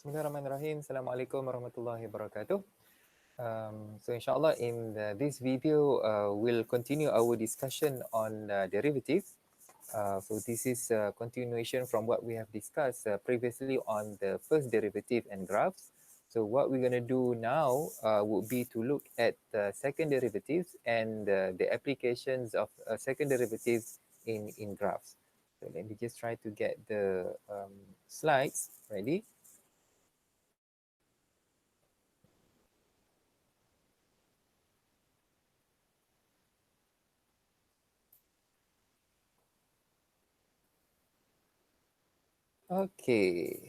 Bismillahirrahmanirrahim. Assalamualaikum warahmatullahi wabarakatuh. So inshallah in this video, we'll continue our discussion on derivatives. So this is a continuation from what we have discussed previously on the first derivative and graphs. So what we're going to do now would be to look at second derivatives and the applications of second derivatives in graphs. So let me just try to get the slides ready. Okay.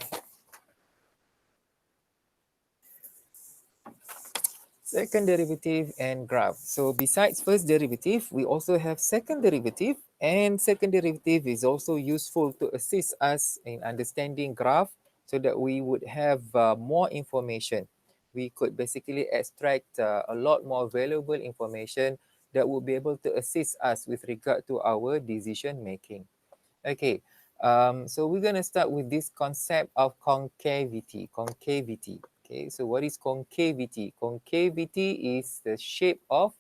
Second derivative and graph. So besides first derivative, we also have second derivative, and second derivative is also useful to assist us in understanding graph so that we would have more information. We could basically extract a lot more valuable information that would be able to assist us with regard to our decision making. Okay, so we're going to start with this concept of concavity. Concavity. Okay, so what is concavity? Concavity is the shape of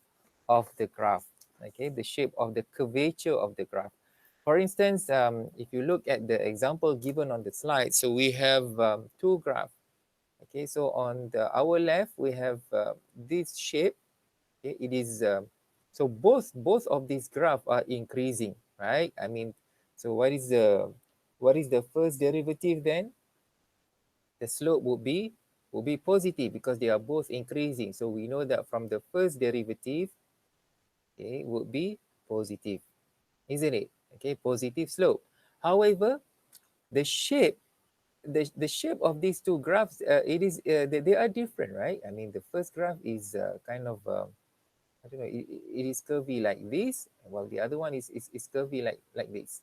the graph. Okay, the shape of the curvature of the graph. For instance, if you look at the example given on the slide, so we have two graphs. Okay, so on our left, we have this shape. Okay, it is so both of these graphs are increasing, right? I mean, so what is the first derivative then? The slope would be positive because they are both increasing. So we know that from the first derivative, okay, would be positive, isn't it? Okay, positive slope. However, the shape the shape of these two graphs, they are different, right? I mean, the first graph is kind of I don't know, it is curvy like this, while the other one is curvy like this.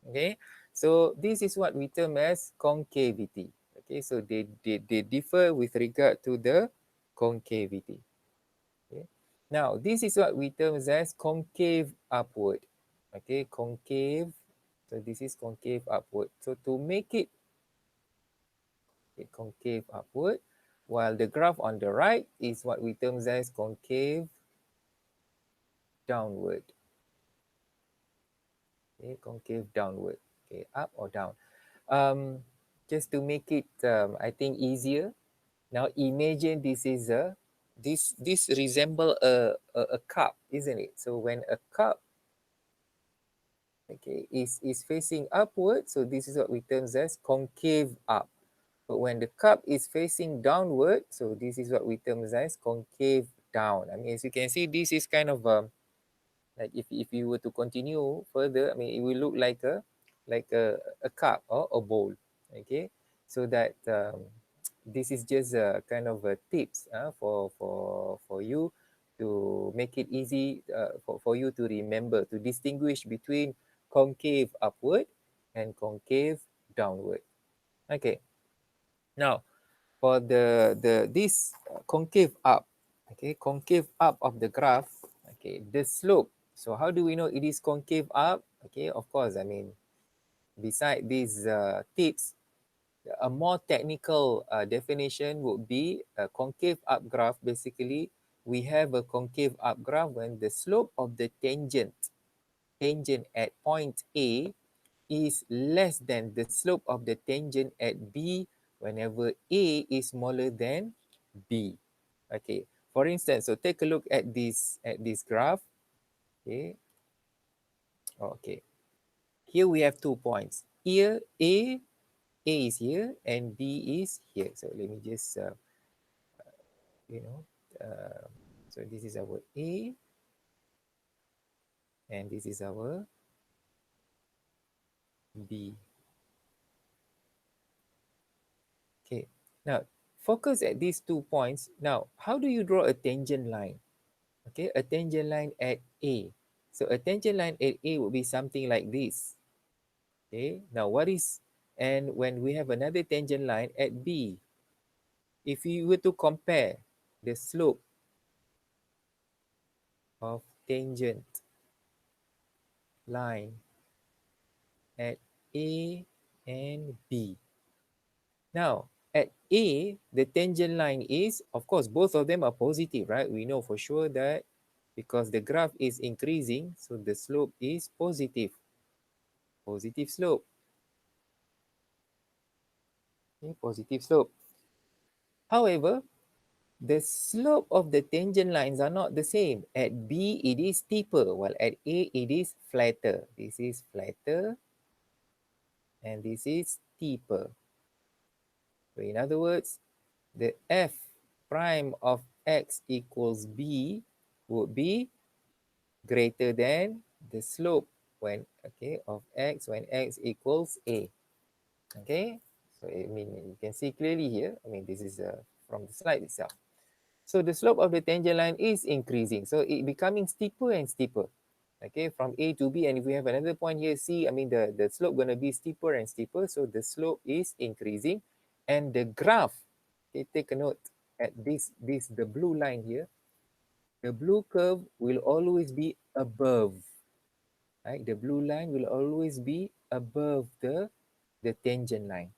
Okay, so this is what we term as concavity. Okay, so they differ with regard to the concavity. Okay, now this is what we term as concave upward. Okay, concave. So this is concave upward. So to make it okay, concave upward, while the graph on the right is what we term as concave downward. Okay, concave downward. Okay, up or down. Just to make it, I think easier. Now imagine this is this resemble a cup, isn't it? So when a cup, okay, is facing upward, so this is what we term as concave up. But when the cup is facing downward, so this is what we term as concave down. I mean, as you can see, this is kind of like if you were to continue further, I mean, it will look like a cup or a bowl. Okay, so that this is just a kind of a tips for you to make it easy for you to remember to distinguish between concave upward and concave downward. Okay, now for the this concave up, okay, concave up of the graph, okay, the slope. So how do we know it is concave up? Okay, of course, I mean, beside these tips, a more technical definition would be a concave up graph. Basically, we have a concave up graph when the slope of the tangent at point A is less than the slope of the tangent at B whenever A is smaller than B. Okay, for instance, so take a look at this graph. Okay, okay, here we have 2 points. Here A is here and B is here. So let me just you know so this is our A and this is our B. Okay, now focus at these 2 points. Now, how do you draw a tangent line? Okay, a tangent line at A. So a tangent line at A would be something like this. Okay, now what is, and when we have another tangent line at B, if you were to compare the slope of tangent line at A and B. Now, at A, the tangent line is, of course, both of them are positive, right? We know for sure that because the graph is increasing, so the slope is positive, positive slope, okay, positive slope. However, the slope of the tangent lines are not the same. At B, it is steeper, while at A, it is flatter. This is flatter, and this is steeper. So in other words, the f prime of x equals b would be greater than the slope when of x when x equals a. Okay, so I mean you can see clearly here. I mean this is from the slide itself. So the slope of the tangent line is increasing, so it becoming steeper and steeper. Okay, from A to B, and if we have another point here, C, I mean the slope going to be steeper and steeper, so the slope is increasing, and the graph, okay, take a note at the blue line here, the blue curve will always be above, right? The blue line will always be above the tangent line.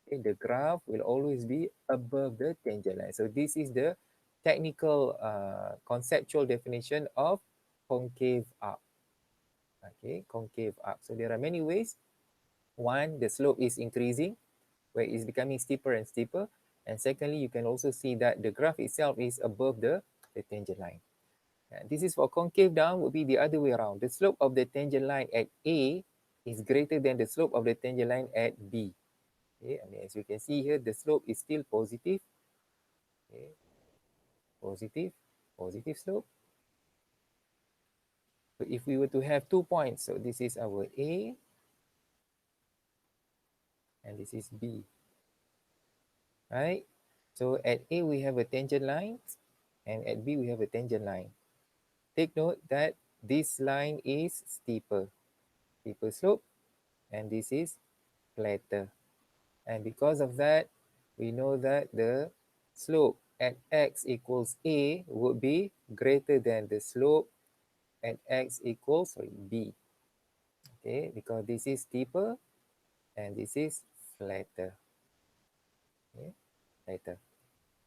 Okay, the graph will always be above the tangent line. So this is the technical conceptual definition of concave arc. Okay, concave arc. So there are many ways. One, the slope is increasing, where it's becoming steeper and steeper. And secondly, you can also see that the graph itself is above the tangent line. This is for concave down, would be the other way around. The slope of the tangent line at A is greater than the slope of the tangent line at B. Okay, I mean, as you can see here, the slope is still positive. Okay, positive, positive slope. So if we were to have 2 points, so this is our A and this is B, right? So at A we have a tangent line and at B we have a tangent line. Take note that this line is steeper, steeper slope, and this is flatter. And because of that, we know that the slope at x equals A would be greater than the slope at x equals B. Okay, because this is steeper and this is flatter. Okay, flatter.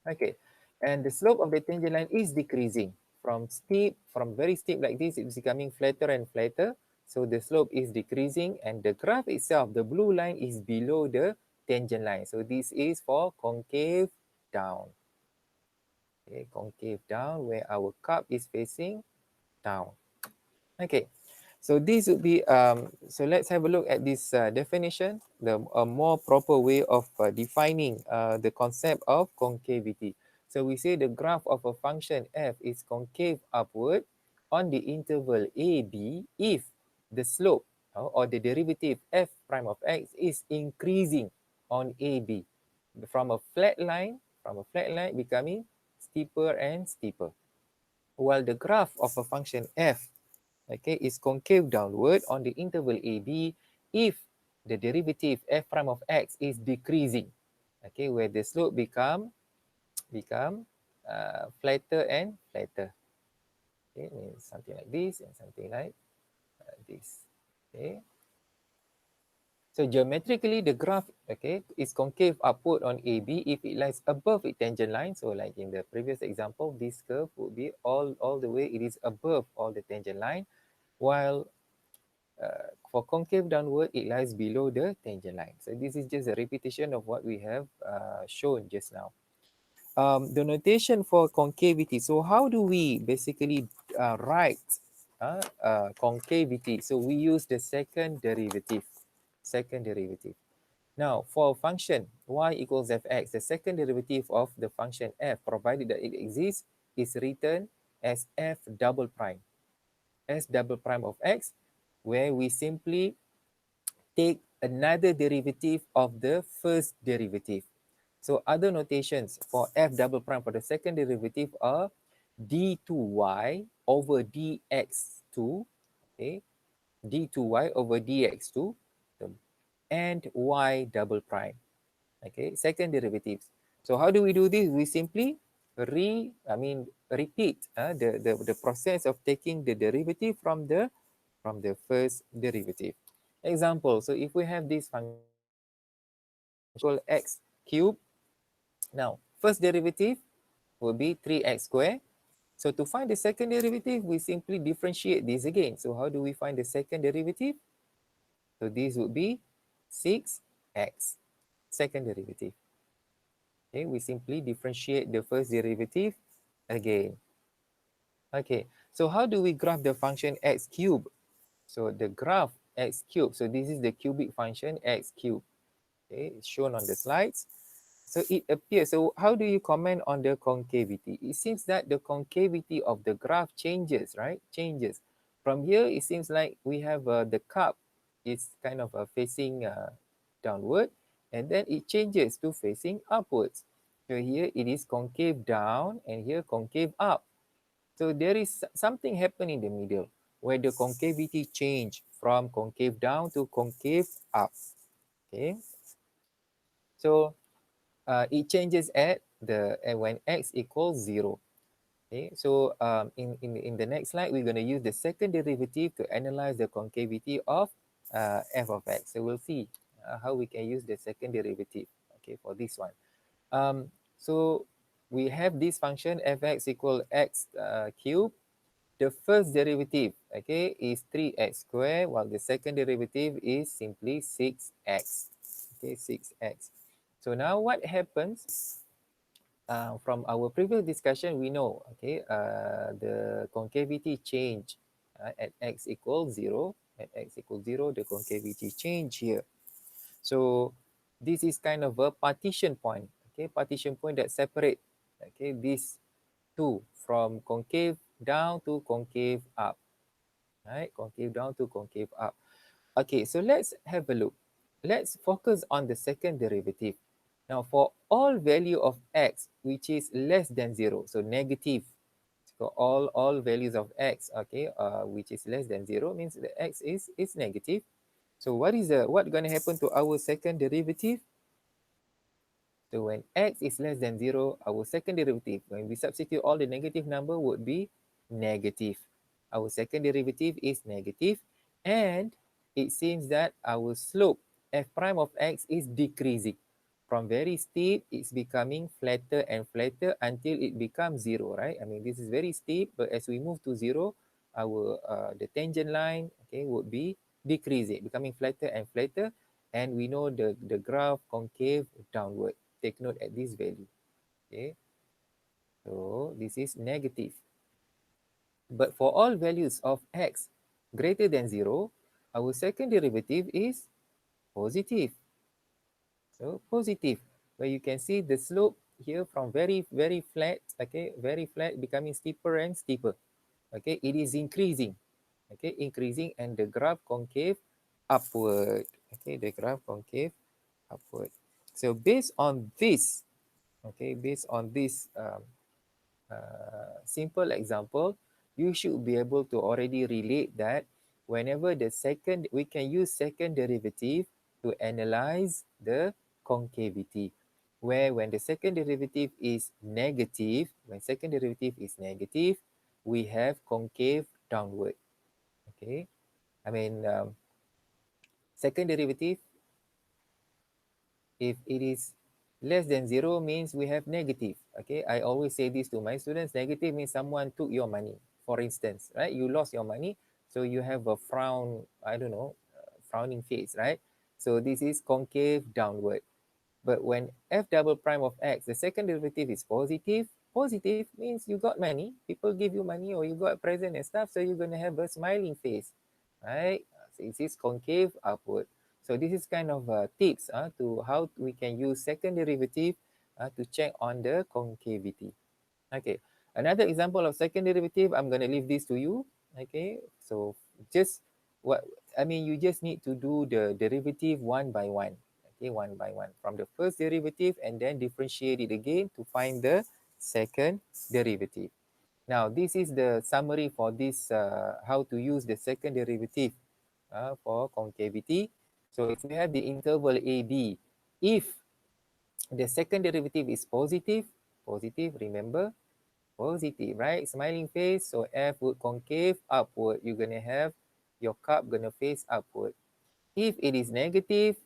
Okay, and the slope of the tangent line is decreasing from steep, from very steep like this, it's becoming flatter and flatter. So the slope is decreasing and the graph itself, the blue line is below the tangent line. So this is for concave down. Okay, concave down where our cup is facing down. Okay, so this would be, so let's have a look at this definition, a more proper way of defining the concept of concavity. So we say the graph of a function f is concave upward on the interval AB if the slope or the derivative f prime of x is increasing on AB from a flat line becoming steeper and steeper. While the graph of a function f, okay, is concave downward on the interval AB if the derivative f prime of x is decreasing, okay, where the slope become flatter and flatter. Okay, means something like this and something like this. Okay. So geometrically, the graph, okay, is concave upward on AB if it lies above its tangent line. So like in the previous example, this curve would be all the way, it is above all the tangent line, while for concave downward, it lies below the tangent line. So this is just a repetition of what we have shown just now. The notation for concavity. So how do we basically write concavity? So we use the second derivative. Second derivative. Now, for a function y equals fx, the second derivative of the function f, provided that it exists, is written as f double prime. S double prime of x, where we simply take another derivative of the first derivative. So other notations for f double prime for the second derivative are d2y over dx2, okay, d2y over dx2, and y double prime, okay, second derivatives. So how do we do this? We simply repeat the process of taking the derivative from the first derivative. Example, so if we have this function equal x cubed Now, first derivative will be 3x squared. So to find the second derivative, we simply differentiate this again. So how do we find the second derivative? So this would be 6x, second derivative. Okay, we simply differentiate the first derivative again. Okay, so how do we graph the function x cubed? So the graph x cubed, so this is the cubic function x cubed. Okay, it's shown on the slides. So it appears, so how do you comment on the concavity? It seems that the concavity of the graph changes, right? Changes. From here, it seems like we have the cup is kind of facing downward, and then it changes to facing upwards. So here it is concave down, and here concave up. So there is something happening in the middle where the concavity change from concave down to concave up. Okay, so it changes at the when x equals 0. Okay, so in the next slide, we're going to use the second derivative to analyze the concavity of f of x. So we'll see how we can use the second derivative, okay, for this one. So we have this function fx equal x cubed. The first derivative, okay, is 3x squared, while the second derivative is simply 6x. Okay, 6x. So now what happens from our previous discussion, we know, okay, the concavity change at x equals 0. At x equals 0, the concavity change here. So this is kind of a partition point, okay, partition point that separate, okay, these two from concave down to concave up, right? Concave down to concave up. Okay, so let's have a look. Let's focus on the second derivative. Now, for all value of x which is less than 0, so negative, so all values of x, okay, which is less than 0 means the x is negative. So what going to happen to our second derivative? So when x is less than 0, our second derivative, when we substitute all the negative number, would be negative. Our second derivative is negative, and it seems that our slope f prime of x is decreasing. From very steep, it's becoming flatter and flatter until it becomes 0, right? I mean, this is very steep, but as we move to 0, our the tangent line, okay, would be decreasing, becoming flatter and flatter, and we know the graph concave downward. Take note at this value. Okay, so this is negative. But for all values of x greater than 0, our second derivative is positive. So positive, where you can see the slope here from very, very flat, okay, very flat, becoming steeper and steeper. Okay, it is increasing. Okay, increasing, and the graph concave upward. Okay, the graph concave upward. So based on this, okay, based on this simple example, you should be able to already relate that whenever we can use second derivative to analyze the concavity, where when the second derivative is negative, we have concave downward. Okay, I mean, second derivative, if it is less than 0 means we have negative. Okay, I always say this to my students. Negative means someone took your money, for instance, right? You lost your money, so you have a frown, I don't know, frowning face, right? So this is concave downward. But when f double prime of x, the second derivative is positive. Positive means you got money, people give you money, or you got a present and stuff, so you're going to have a smiling face, right? So it is concave upward. So this is kind of tips to how we can use second derivative to check on the concavity. Okay, another example of second derivative, I'm going to leave this to you. Okay, so just you just need to do the derivative one by one. Okay, one by one from the first derivative, and then differentiate it again to find the second derivative. Now, this is the summary for this, how to use the second derivative for concavity. So if we have the interval AB, if the second derivative is positive, remember, positive, right? Smiling face, so F would concave upward. You're going to have your cup going to face upward. If it is negative,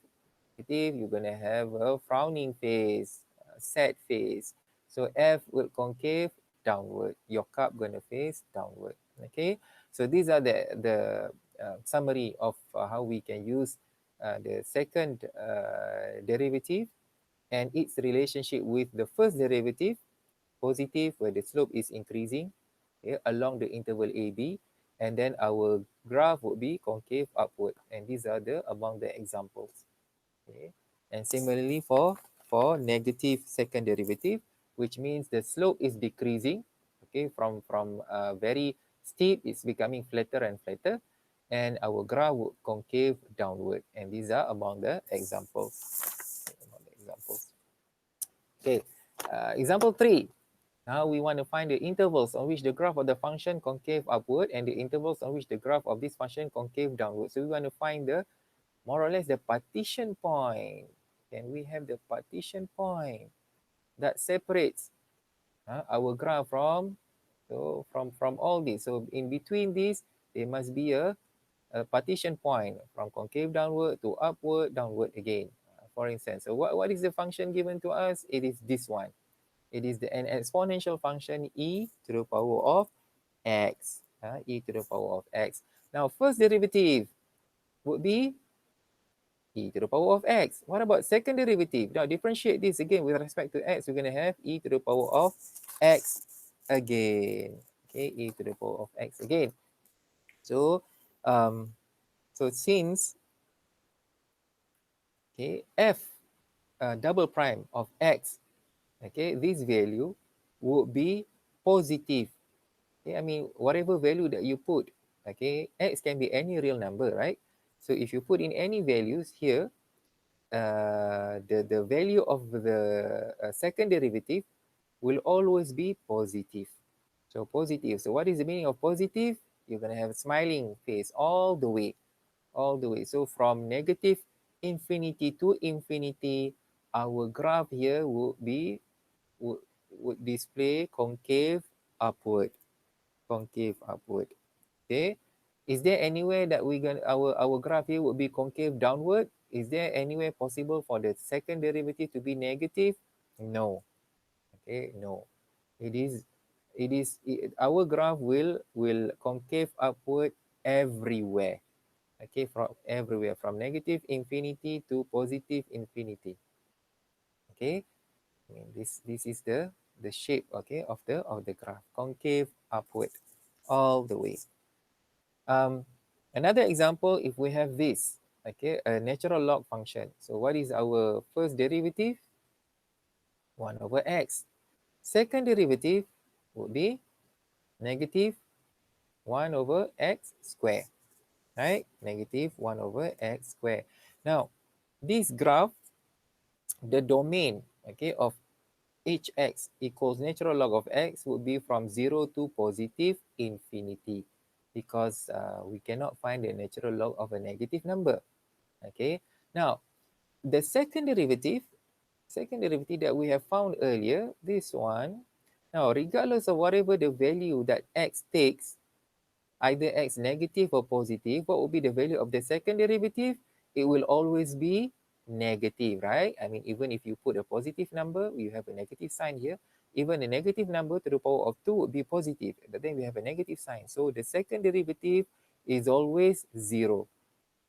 you're going to have a frowning face. sad face. So F will concave downward. Your cup gonna face downward. Okay. So these are the summary of how we can use the second derivative and its relationship with the first derivative, positive, where the slope is increasing, okay, along the interval AB, and then our graph would be concave upward. And these are the among the examples. Okay. And similarly for negative second derivative, which means the slope is decreasing, okay, from very steep, it's becoming flatter and flatter, and our graph would concave downward. And these are among the examples. Okay, example 3. Now we want to find the intervals on which the graph of the function concave upward and the intervals on which the graph of this function concave downward. So we want to find the more or less the partition point. Can we have the partition point that separates our graph from all this? So in between these, there must be a partition point from concave downward to upward, downward again. For instance, so what is the function given to us? It is this one. It is an exponential function e to the power of x. E to the power of x. Now, first derivative would be e to the power of x. What about second derivative? Now, differentiate this again with respect to x. We're going to have e to the power of x again. Okay, e to the power of x again. So, since f double prime of x, okay, this value would be positive. Okay, I mean, whatever value that you put, okay, x can be any real number, right? So if you put in any values here, the value of the second derivative will always be positive. So positive. So what is the meaning of positive? You're going to have a smiling face all the way. So from negative infinity to infinity, our graph here would display concave upward. Okay. Is there anywhere that our graph here would be concave downward? Is there anywhere possible for the second derivative to be negative? No. Okay, no. Our graph will concave upward everywhere. Okay, from everywhere, from negative infinity to positive infinity. Okay, I mean this is the shape, okay, of the graph, concave upward all the way. Another example, if we have this, okay, a natural log function. So what is our first derivative? 1 over x. Second derivative would be negative 1 over x square, right? Negative 1 over x square. Now, this graph, the domain, okay, of hx equals natural log of x would be from 0 to positive infinity, because we cannot find the natural log of a negative number. Okay, now the second derivative that we have found earlier, this one, now regardless of whatever the value that x takes, either x negative or positive, what will be the value of the second derivative? It will always be negative, right? I mean, even if you put a positive number, you have a negative sign here. Even a negative number to the power of 2 would be positive, but then we have a negative sign. So the second derivative is always 0.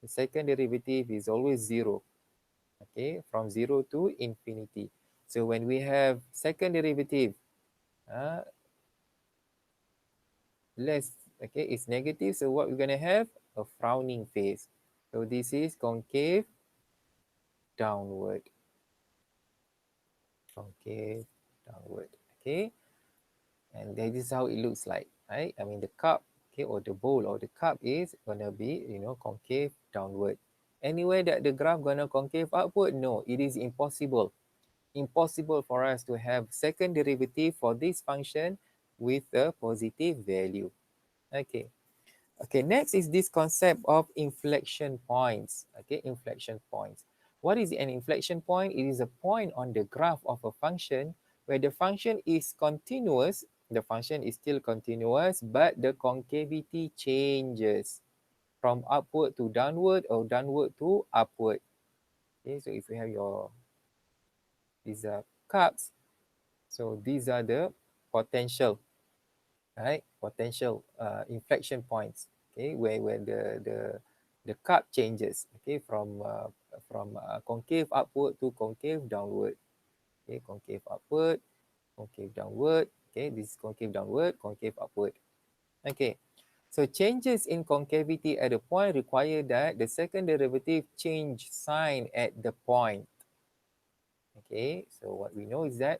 The second derivative is always 0, okay, from 0 to infinity. So when we have second derivative, less, okay, it's negative. So what we're going to have? A frowning face. So this is concave downward. Concave downward. Okay. And that is how it looks like, right? I mean, the cup, okay, or the bowl or the cup is going to be, concave downward. Anywhere that the graph going to concave upward? No, it is impossible. Impossible for us to have second derivative for this function with a positive value. Okay. Okay, next is this concept of inflection points. Okay, inflection points. What is an inflection point? It is a point on the graph of a function where the function is continuous. The function is still continuous, but the concavity changes from upward to downward or downward to upward. Okay, so if you have your cups. So these are the potential, right? Potential inflection points, okay, where the cup changes, okay, from concave upward to concave downward. Okay, concave upward, concave downward. Okay, this is concave downward, concave upward. Okay, so changes in concavity at a point require that the second derivative change sign at the point. Okay, so what we know is that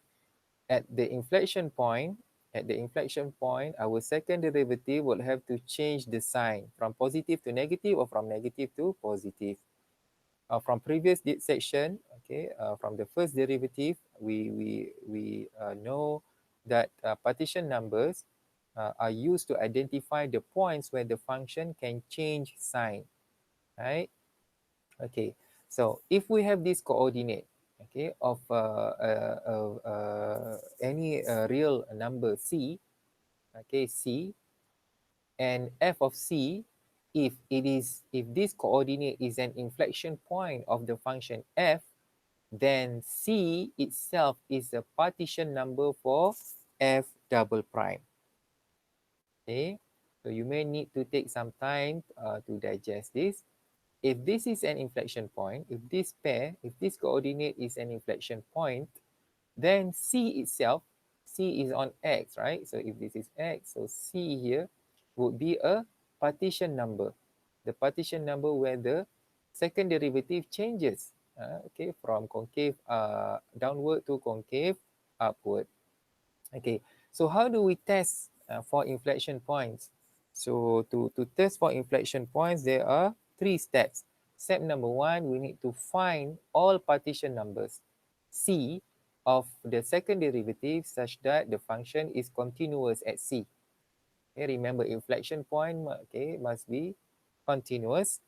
at the inflection point, our second derivative will have to change the sign from positive to negative or from negative to positive. From previous section, okay, from the first derivative, we know that partition numbers are used to identify the points where the function can change sign, right? Okay, so if we have this coordinate, okay, of any real number c, okay, c, and f of c, if this coordinate is an inflection point of the function f, then c itself is a partition number for f double prime. Okay, so you may need to take some time to digest this. If this is an inflection point, if this coordinate is an inflection point, then c itself, c is on x, right? So if this is x, so c here would be a partition number. The partition number where the second derivative changes, okay, from concave downward to concave upward. Okay, so how do we test for inflection points? So to test for inflection points, there are 3 steps. Step number 1, we need to find all partition numbers c of the second derivative such that the function is continuous at c. Okay, remember inflection point, okay, must be continuous.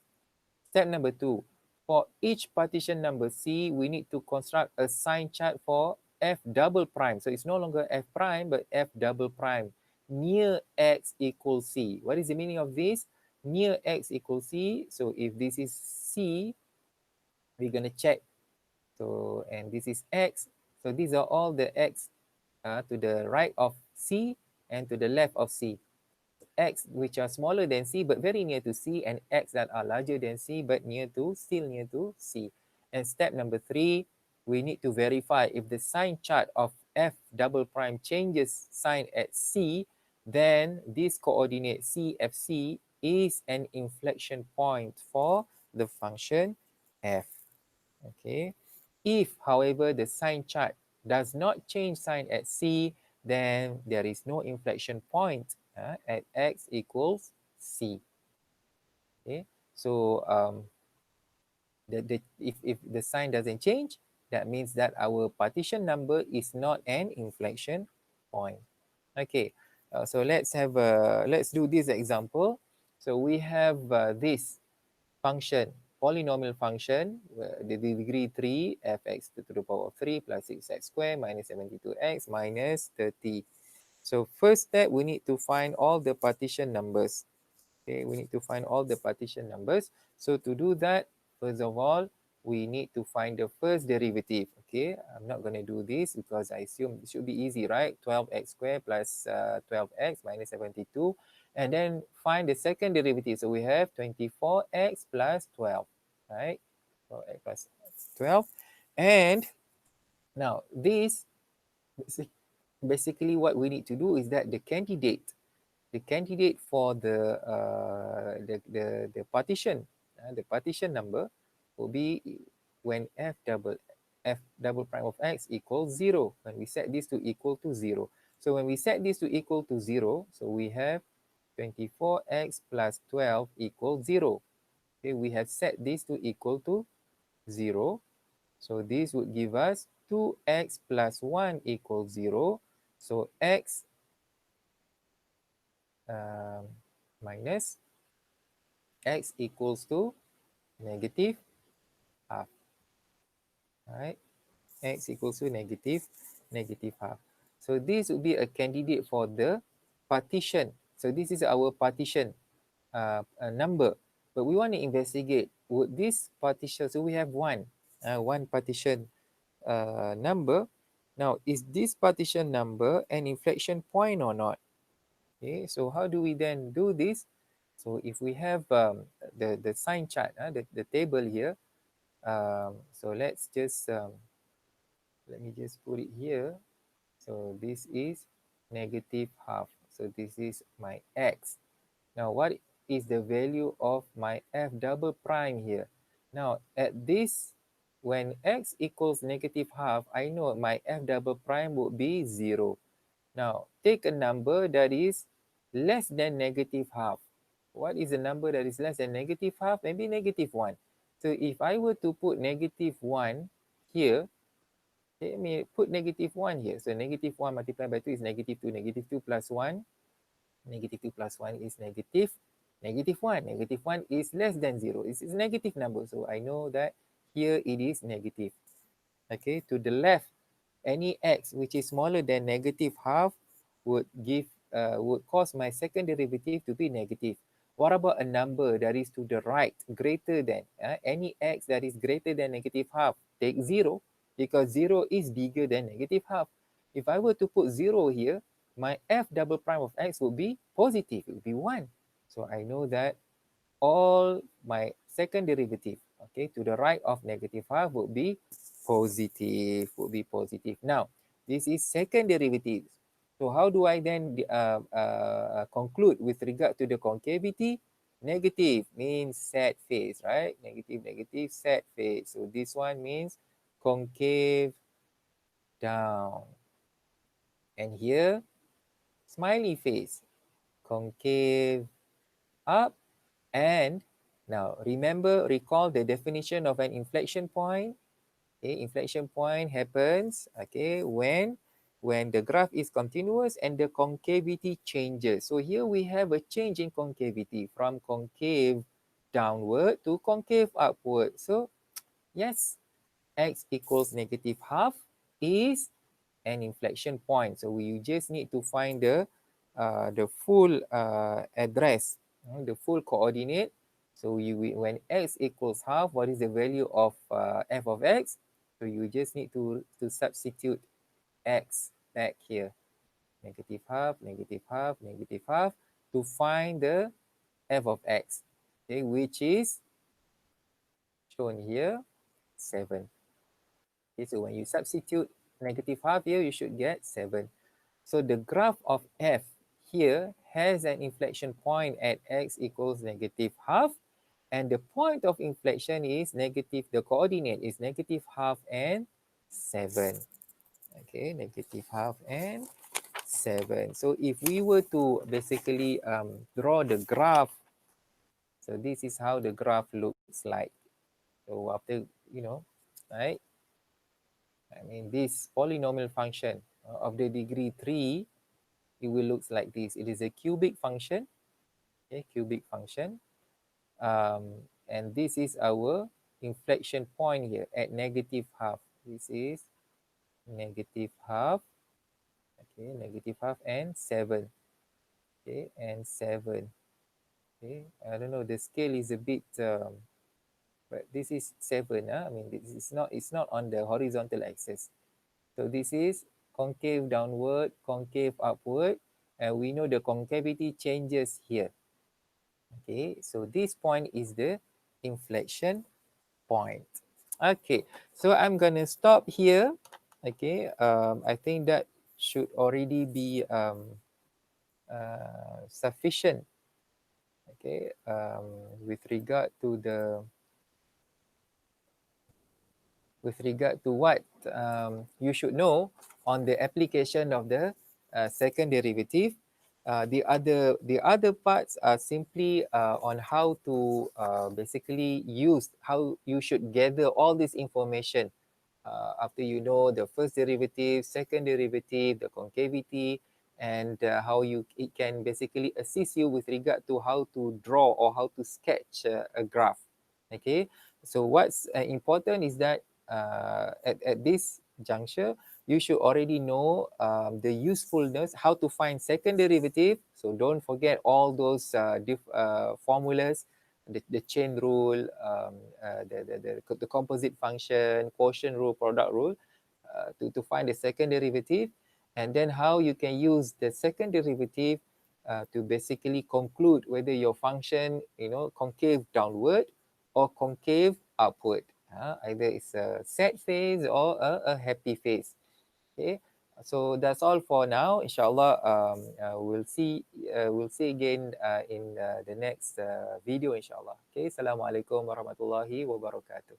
Step number 2, for each partition number c, we need to construct a sign chart for f double prime. So it's no longer f prime, but f double prime near x equals c. What is the meaning of this? Near x equals c. So if this is c, we're going to check. So, and this is x. So these are all the x to the right of c and to the left of c. X which are smaller than c but very near to c, and x that are larger than c but still near to c. And step number 3, we need to verify if the sign chart of f double prime changes sign at c, then this coordinate cfc is an inflection point for the function f. Okay. If, however, the sign chart does not change sign at c, then there is no inflection point at x equals c. Okay, so if the sign doesn't change, that means that our partition number is not an inflection point. Okay, so let's do this example. So we have this function, polynomial function, the degree 3, fx to the power of 3 plus 6x squared minus 72x minus 30. So first step, we need to find all the partition numbers. Okay, we need to find all the partition numbers. So to do that, first of all, we need to find the first derivative. Okay, I'm not going to do this because I assume it should be easy, right? 12x squared plus 12x minus 72. And then find the second derivative. So we have 24x plus 12, right? 12x plus 12. And now this, basically what we need to do is that the candidate for the partition, the partition number will be when f double prime of x equals 0, when we set this to equal to 0. So when we set this to equal to 0, so we have 24x plus 12 equals 0. Okay, we have set this to equal to 0. So this would give us 2x plus 1 equals 0. So x minus x equals to negative half. Right? X equals to negative half. So this would be a candidate for the partition. So this is our partition number. But we want to investigate, would this partition, so we have one partition number. Now, is this partition number an inflection point or not? Okay, so how do we then do this? So if we have the sign chart, the table here, so let's just, let me just put it here. So this is negative half. So this is my x. Now what is the value of my f double prime here? Now at this, when x equals negative half, I know my f double prime would be 0. Now take a number that is less than negative half. What is a number that is less than negative half? Maybe negative 1. So if I were to put negative 1 here, let me put negative 1 here. So negative 1 multiplied by 2 is negative 2. Negative 2 plus 1. Negative 2 plus 1 is negative 1. Negative 1 is less than 0. It's a negative number. So I know that here it is negative. Okay, to the left, any x which is smaller than negative half would cause my second derivative to be negative. What about a number that is to the right, greater than? Any x that is greater than negative half, take 0, because 0 is bigger than negative half. If I were to put 0 here, my f double prime of x would be positive. It would be 1. So I know that all my second derivative, okay, to the right of negative half would be positive. Now, this is second derivative. So how do I then conclude with regard to the concavity? Negative means sad face, right? Negative, sad face. So this one means concave down. And here, smiley face, concave up. And now recall the definition of an inflection point. Okay, inflection point happens, okay, when the graph is continuous and the concavity changes. So here we have a change in concavity from concave downward to concave upward. So yes, x equals negative half is an inflection point. So we just need to find the full address, the full coordinate. So when x equals half, what is the value of f of x? So you just need to substitute x back here. Negative half, negative half, negative half to find the f of x, okay, which is shown here, 7. Okay, so when you substitute negative half here, you should get 7. So the graph of f here has an inflection point at x equals negative half, and the point of inflection is negative, the coordinate is negative half and 7. Okay, negative half and 7. So if we were to basically draw the graph, so this is how the graph looks like. So after, right? I mean, this polynomial function of the degree 3, it will look like this. It is a cubic function, okay, cubic function. And this is our inflection point here at negative half. This is negative half, okay, negative half and 7, okay, and 7, okay. I don't know, the scale is a bit, but this is 7. I mean, this is not, it's not on the horizontal axis. So this is concave downward, concave upward, and we know the concavity changes here. Okay, so this point is the inflection point. Okay, so I'm gonna stop here. Okay, I think that should already be sufficient. Okay, with regard to what you should know on the application of the second derivative. The other parts are simply on how to basically use, how you should gather all this information after you know the first derivative, second derivative, the concavity, and how it can basically assist you with regard to how to draw or how to sketch a graph. Okay, so what's important is that at this juncture, you should already know the usefulness, how to find second derivative. So don't forget all those formulas, the chain rule, the composite function, quotient rule, product rule. to find the second derivative, and then how you can use the second derivative to basically conclude whether your function, concave downward or concave upward. Either it's a sad phase or a happy phase. Okay, so that's all for now. Inshallah, we'll see again in the next video. Inshallah. Okay, Assalamualaikum warahmatullahi wabarakatuh.